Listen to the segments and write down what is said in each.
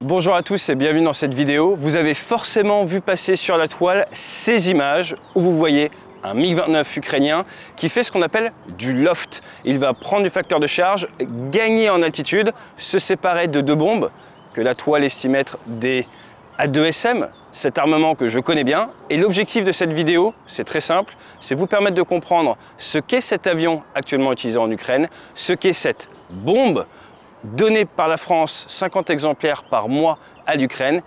Bonjour à tous et bienvenue dans cette vidéo. Vous avez forcément vu passer sur la toile ces images où vous voyez un MiG-29 ukrainien qui fait ce qu'on appelle du loft. Il va prendre du facteur de charge, gagner en altitude, se séparer de deux bombes que la toile estime être des A2SM, cet armement que je connais bien. Et l'objectif de cette vidéo, c'est très simple, c'est vous permettre de comprendre ce qu'est cet avion actuellement utilisé en Ukraine, ce qu'est cette bombe donnée par la France, 50 exemplaires par mois à l'Ukraine,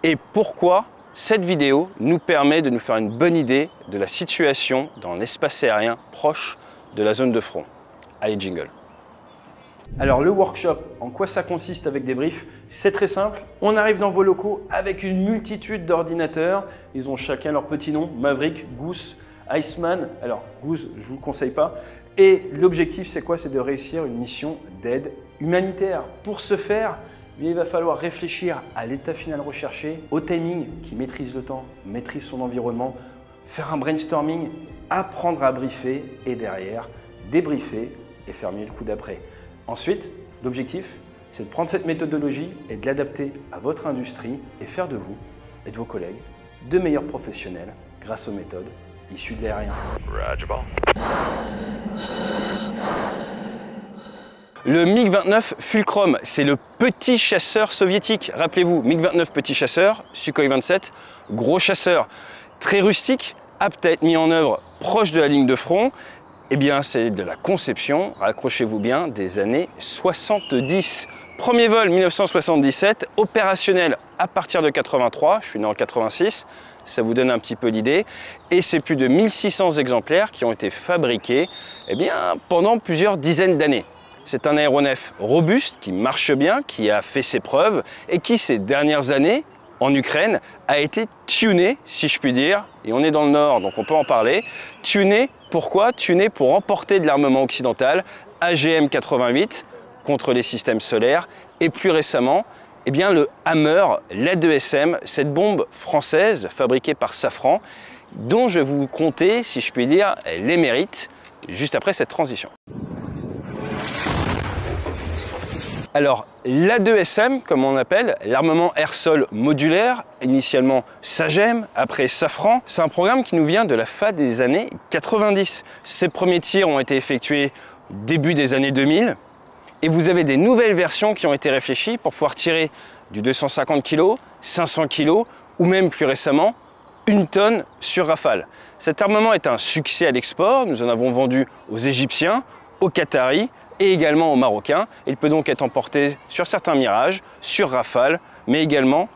et pourquoi cette vidéo nous permet de nous faire une bonne idée de la situation dans l'espace aérien proche de la zone de front. Allez, jingle. Alors le workshop, en quoi ça consiste avec des briefs? C'est très simple, on arrive dans vos locaux avec une multitude d'ordinateurs, ils ont chacun leur petit nom, Maverick, Goose, Iceman, alors Goose je ne vous le conseille pas, et l'objectif c'est quoi? C'est de réussir une mission d'aide humanitaire. Pour ce faire, il va falloir réfléchir à l'état final recherché, au timing, qui maîtrise le temps, maîtrise son environnement, faire un brainstorming, apprendre à briefer et derrière débriefer et faire mieux le coup d'après. Ensuite, l'objectif, c'est de prendre cette méthodologie et de l'adapter à votre industrie et faire de vous et de vos collègues de meilleurs professionnels grâce aux méthodes issues de l'aérien. Le MiG-29 Fulcrum, c'est le petit chasseur soviétique. Rappelez-vous, MiG-29 petit chasseur, Sukhoi 27, gros chasseur, très rustique, apte à être mis en œuvre proche de la ligne de front. Eh bien, c'est de la conception, accrochez-vous bien, des années 70. Premier vol 1977, opérationnel à partir de 83, je suis né en 86, ça vous donne un petit peu l'idée. Et c'est plus de 1600 exemplaires qui ont été fabriqués pendant plusieurs dizaines d'années. C'est un aéronef robuste, qui marche bien, qui a fait ses preuves et qui, ces dernières années, en Ukraine, a été tuné, si je puis dire, et on est dans le nord, donc on peut en parler. Tuné, pourquoi? Tuné pour emporter de l'armement occidental, AGM-88, contre les systèmes solaires, et plus récemment, le Hammer, l'A2SM, cette bombe française fabriquée par Safran, dont je vais vous conter, si je puis dire, les mérites, juste après cette transition. Alors, l'A2SM, comme on appelle, l'armement air-sol modulaire, initialement Sagem, après Safran, c'est un programme qui nous vient de la fin des années 90. Ces premiers tirs ont été effectués début des années 2000 et vous avez des nouvelles versions qui ont été réfléchies pour pouvoir tirer du 250 kg, 500 kg ou même plus récemment 1 tonne sur Rafale. Cet armement est un succès à l'export, nous en avons vendu aux Égyptiens, aux Qataris, et également aux Marocains. Il peut donc être emporté sur certains Mirage, sur Rafale, mais également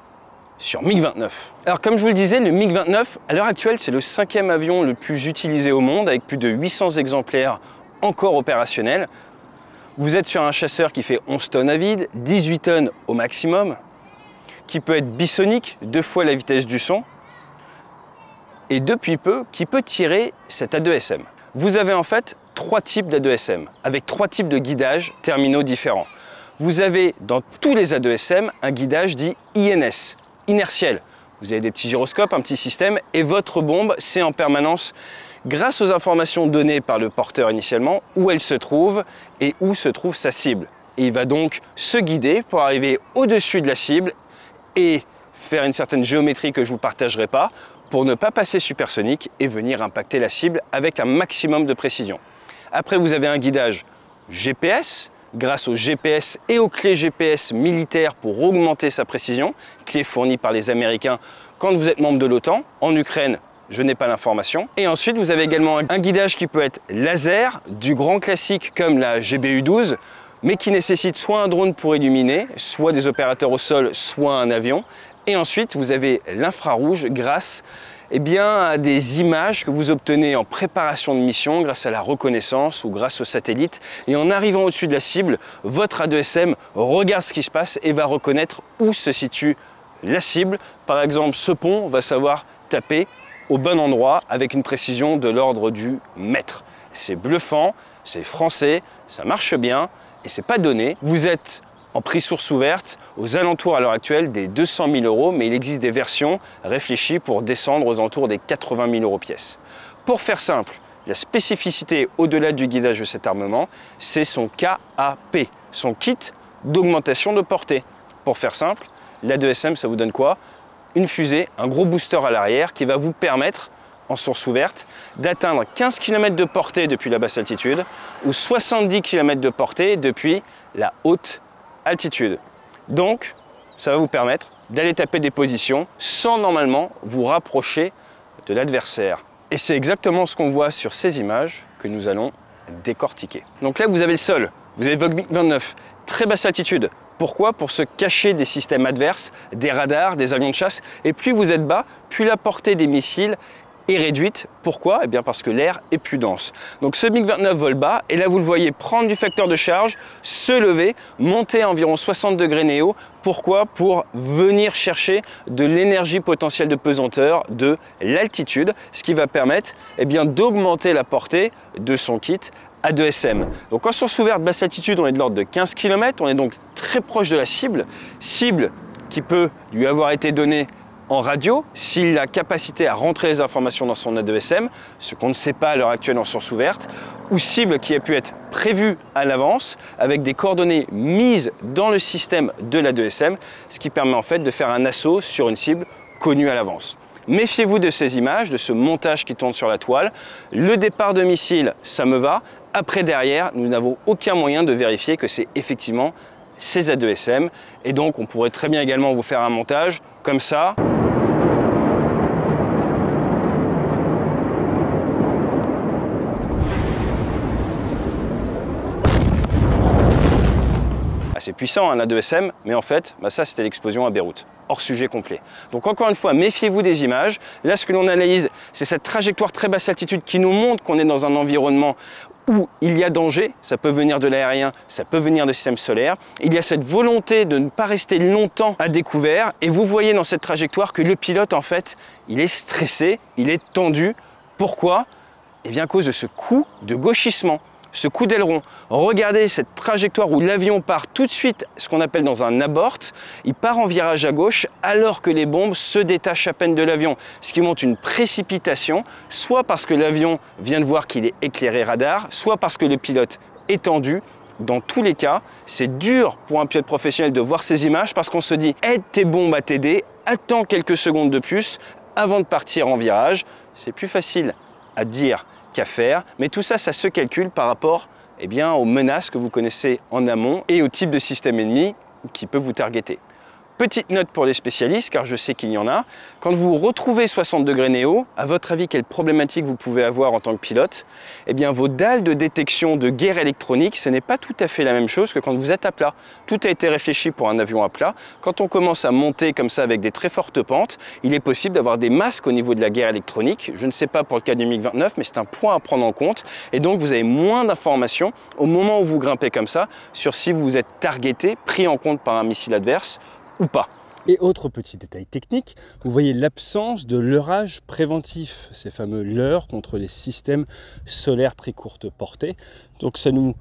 sur MiG-29. Alors comme je vous le disais, le MiG-29, à l'heure actuelle, c'est le 5e avion le plus utilisé au monde, avec plus de 800 exemplaires encore opérationnels. Vous êtes sur un chasseur qui fait 11 tonnes à vide, 18 tonnes au maximum, qui peut être bisonique, 2 fois la vitesse du son, et depuis peu, qui peut tirer cet A2SM. Vous avez en fait 3 types d'A2SM, avec 3 types de guidages terminaux différents. Vous avez dans tous les A2SM un guidage dit INS, inertiel. Vous avez des petits gyroscopes, un petit système, et votre bombe sait en permanence, grâce aux informations données par le porteur initialement, où elle se trouve et où se trouve sa cible. Et il va donc se guider pour arriver au-dessus de la cible et faire une certaine géométrie que je ne vous partagerai pas, pour ne pas passer supersonique et venir impacter la cible avec un maximum de précision. Après, vous avez un guidage GPS, grâce au GPS et aux clés GPS militaires pour augmenter sa précision, clés fournies par les Américains quand vous êtes membre de l'OTAN. En Ukraine, je n'ai pas l'information. Et ensuite, vous avez également un guidage qui peut être laser, du grand classique comme la GBU-12, mais qui nécessite soit un drone pour illuminer, soit des opérateurs au sol, soit un avion. Et ensuite, vous avez l'infrarouge grâce à des images que vous obtenez en préparation de mission grâce à la reconnaissance ou grâce aux satellites. Et en arrivant au-dessus de la cible, votre A2SM regarde ce qui se passe et va reconnaître où se situe la cible. Par exemple, ce pont va savoir taper au bon endroit avec une précision de l'ordre du mètre. C'est bluffant, c'est français, ça marche bien et c'est pas donné. Vous êtes en prix source ouverte, aux alentours à l'heure actuelle des 200 000 €, mais il existe des versions réfléchies pour descendre aux alentours des 80 000 € pièce. Pour faire simple, la spécificité au-delà du guidage de cet armement, c'est son KAP, son kit d'augmentation de portée. Pour faire simple, l'A2SM, ça vous donne quoi? Une fusée, un gros booster à l'arrière qui va vous permettre, en source ouverte, d'atteindre 15 km de portée depuis la basse altitude ou 70 km de portée depuis la haute altitude. Donc, ça va vous permettre d'aller taper des positions sans normalement vous rapprocher de l'adversaire. Et c'est exactement ce qu'on voit sur ces images que nous allons décortiquer. Donc là, vous avez le sol, vous avez votre MiG-29, très basse altitude. Pourquoi? Pour se cacher des systèmes adverses, des radars, des avions de chasse. Et plus vous êtes bas, plus la portée des missiles est réduite. Pourquoi? Eh bien parce que l'air est plus dense. Donc ce MiG-29 vole bas et là vous le voyez prendre du facteur de charge, se lever, monter à environ 60 degrés néo. Pourquoi? Pour venir chercher de l'énergie potentielle de pesanteur de l'altitude, ce qui va permettre d'augmenter la portée de son kit A2SM. Donc en source ouverte basse altitude, on est de l'ordre de 15 km, on est donc très proche de la cible qui peut lui avoir été donnée en radio, s'il a la capacité à rentrer les informations dans son A2SM, ce qu'on ne sait pas à l'heure actuelle en source ouverte, ou cible qui a pu être prévue à l'avance avec des coordonnées mises dans le système de l'A2SM, ce qui permet en fait de faire un assaut sur une cible connue à l'avance. Méfiez-vous de ces images, de ce montage qui tourne sur la toile. Le départ de missile, ça me va. Après, derrière, nous n'avons aucun moyen de vérifier que c'est effectivement ces A2SM. Et donc, on pourrait très bien également vous faire un montage comme ça. Assez puissant, un A2SM, mais en fait, ça c'était l'explosion à Beyrouth. Hors sujet complet. Donc encore une fois, méfiez-vous des images. Là, ce que l'on analyse, c'est cette trajectoire très basse altitude qui nous montre qu'on est dans un environnement où il y a danger. Ça peut venir de l'aérien, ça peut venir de système solaire. Il y a cette volonté de ne pas rester longtemps à découvert. Et vous voyez dans cette trajectoire que le pilote, en fait, il est stressé, il est tendu. Pourquoi? Eh bien, à cause de ce coup de gauchissement. Ce coup d'aileron, regardez cette trajectoire où l'avion part tout de suite, ce qu'on appelle dans un abort, il part en virage à gauche alors que les bombes se détachent à peine de l'avion, ce qui montre une précipitation, soit parce que l'avion vient de voir qu'il est éclairé radar, soit parce que le pilote est tendu. Dans tous les cas, c'est dur pour un pilote professionnel de voir ces images parce qu'on se dit « aide tes bombes à t'aider, attends quelques secondes de plus avant de partir en virage ». C'est plus facile à dire qu'à faire, mais tout ça, ça se calcule par rapport aux menaces que vous connaissez en amont et au type de système ennemi qui peut vous targeter. Petite note pour les spécialistes, car je sais qu'il y en a, quand vous retrouvez 60 degrés néo, à votre avis, quelle problématique vous pouvez avoir en tant que pilote? Eh bien, vos dalles de détection de guerre électronique, ce n'est pas tout à fait la même chose que quand vous êtes à plat. Tout a été réfléchi pour un avion à plat. Quand on commence à monter comme ça avec des très fortes pentes, il est possible d'avoir des masques au niveau de la guerre électronique. Je ne sais pas pour le cas du MiG-29, mais c'est un point à prendre en compte. Et donc, vous avez moins d'informations au moment où vous grimpez comme ça sur si vous êtes targeté, pris en compte par un missile adverse ou pas. Et autre petit détail technique, vous voyez l'absence de leurrage préventif, ces fameux leurres contre les systèmes solaires très courte portée. Donc ça nous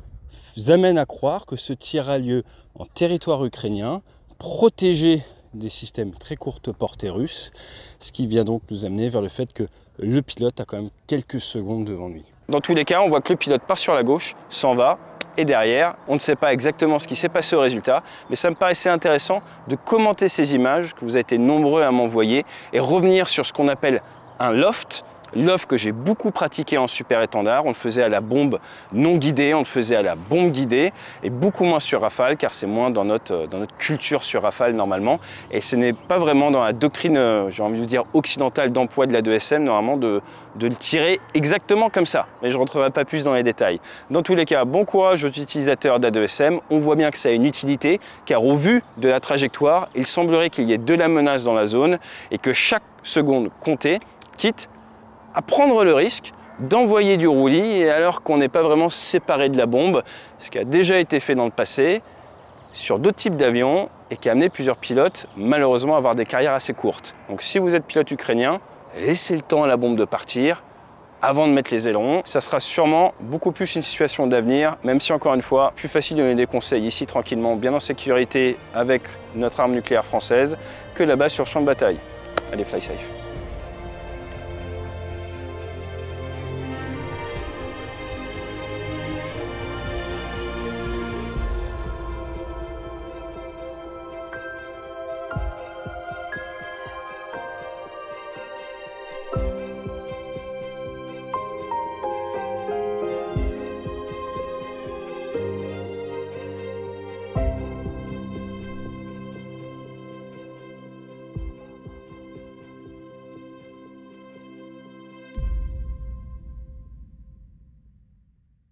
amène à croire que ce tir a lieu en territoire ukrainien, protégé des systèmes très courte portée russes, ce qui vient donc nous amener vers le fait que le pilote a quand même quelques secondes devant lui. Dans tous les cas, on voit que le pilote part sur la gauche, s'en va, et derrière, on ne sait pas exactement ce qui s'est passé au résultat, mais ça me paraissait intéressant de commenter ces images que vous avez été nombreux à m'envoyer et revenir sur ce qu'on appelle un loft. Loft que j'ai beaucoup pratiqué en super étendard, on le faisait à la bombe non guidée, on le faisait à la bombe guidée et beaucoup moins sur Rafale car c'est moins dans notre culture sur Rafale normalement et ce n'est pas vraiment dans la doctrine, j'ai envie de dire occidentale d'emploi de l'A2SM normalement de le tirer exactement comme ça, mais je ne rentrerai pas plus dans les détails. Dans tous les cas, bon courage aux utilisateurs d'A2SM, on voit bien que ça a une utilité car au vu de la trajectoire, il semblerait qu'il y ait de la menace dans la zone et que chaque seconde comptait, quitte à prendre le risque d'envoyer du roulis et alors qu'on n'est pas vraiment séparé de la bombe, ce qui a déjà été fait dans le passé sur d'autres types d'avions et qui a amené plusieurs pilotes malheureusement à avoir des carrières assez courtes. Donc si vous êtes pilote ukrainien, laissez le temps à la bombe de partir avant de mettre les ailerons. Ça sera sûrement beaucoup plus une situation d'avenir, même si encore une fois, plus facile de donner des conseils ici tranquillement, bien en sécurité avec notre arme nucléaire française, que là-bas sur le champ de bataille. Allez, fly safe.